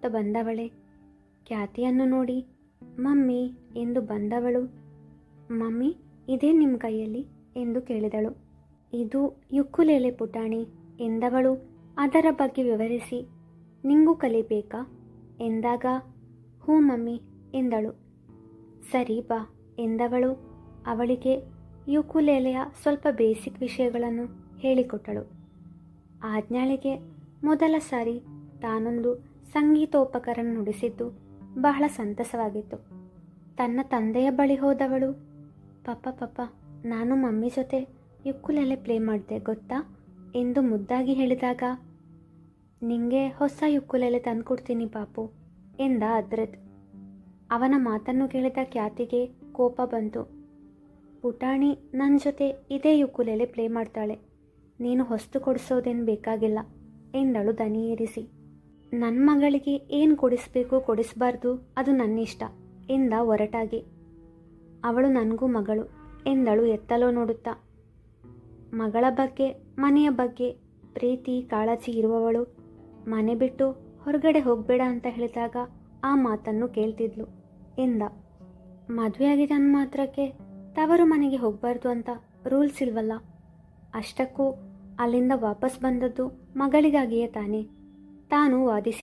ನಗುತ್ತಾ ಬಂದವಳೆ. ಖ್ಯಾತಿಯನ್ನು ನೋಡಿ ಮಮ್ಮಿ ಎಂದು ಬಂದವಳು. ಮಮ್ಮಿ, ಇದೇ ನಿಮ್ಮ ಕೈಯಲ್ಲಿ ಎಂದು ಕೇಳಿದಳು. ಇದು ಯುಕ್ಕುಲೇಲೆ ಪುಟಾಣಿ ಎಂದವಳು ಅದರ ಬಗ್ಗೆ ವಿವರಿಸಿ, ನಿಂಗೂ ಕಲಿಬೇಕಾ ಎಂದಾಗ ಹ್ಞೂ ಮಮ್ಮಿ ಎಂದಳು. ಸರಿ ಬಾ ಎಂದವಳು ಅವಳಿಗೆ ಯುಕುಲೇಲೆಯ ಸ್ವಲ್ಪ ಬೇಸಿಕ್ ವಿಷಯಗಳನ್ನು ಹೇಳಿಕೊಟ್ಟಳು. ಆಜ್ಞಾಳಿಗೆ ಮೊದಲ ಸಾರಿ ತಾನೊಂದು ಸಂಗೀತೋಪಕರಣ ನುಡಿಸಿದ್ದು ಬಹಳ ಸಂತಸವಾಗಿತ್ತು. ತನ್ನ ತಂದೆಯ ಬಳಿ ಹೋದವಳು, ಪಪ್ಪ ನಾನು ಮಮ್ಮಿ ಜೊತೆ ಯುಕ್ಕುಲೆಲೆ ಪ್ಲೇ ಮಾಡಿದೆ ಗೊತ್ತಾ ಎಂದು ಮುದ್ದಾಗಿ ಹೇಳಿದಾಗ, ನಿಂಗೆ ಹೊಸ ಯುಕ್ಕುಲೆಲೆ ತಂದುಕೊಡ್ತೀನಿ ಪಾಪು ಎಂದ ಅದ್ರದ್. ಅವನ ಮಾತನ್ನು ಕೇಳಿದ ಖ್ಯಾತಿಗೆ ಕೋಪ ಬಂತು. ಪುಟಾಣಿ ನನ್ನ ಜೊತೆ ಇದೇ ಯುಕ್ಕುಲೆಲೆ ಪ್ಲೇ ಮಾಡ್ತಾಳೆ, ನೀನು ಹೊಸ್ತು ಕೊಡಿಸೋದೇನು ಬೇಕಾಗಿಲ್ಲ ಎಂದಳು ದನಿ ಏರಿಸಿ. ನನ್ನ ಮಗಳಿಗೆ ಏನು ಕೊಡಿಸ್ಬೇಕು ಕೊಡಿಸಬಾರ್ದು ಅದು ನನ್ನಿಷ್ಟ ಎಂದ ಒರಟಾಗಿ. ಅವಳು ನನಗೂ ಮಗಳು ಎಂದಳು ಎತ್ತಲೋ ನೋಡುತ್ತಾ. ಮಗಳ ಬಗ್ಗೆ ಮನೆಯ ಬಗ್ಗೆ ಪ್ರೀತಿ ಕಾಳಜಿ ಇರುವವಳು ಮನೆ ಬಿಟ್ಟು ಹೊರಗಡೆ ಹೋಗಬೇಡ ಅಂತ ಹೇಳಿದಾಗ ಆ ಮಾತನ್ನು ಕೇಳ್ತಿದ್ಲು ಎಂದ. ಮದುವೆಯಾಗಿದೆ ಅಂದ ಮಾತ್ರಕ್ಕೆ ತವರು ಮನೆಗೆ ಹೋಗಬಾರ್ದು ಅಂತ ರೂಲ್ಸ್ ಇಲ್ವಲ್ಲ. ಅಷ್ಟಕ್ಕೂ ಅಲ್ಲಿಂದ ವಾಪಸ್ ಬಂದದ್ದು ಮಗಳಿಗಾಗಿಯೇ ತಾನೇ. ತಾನು ವಾದಿಸಿ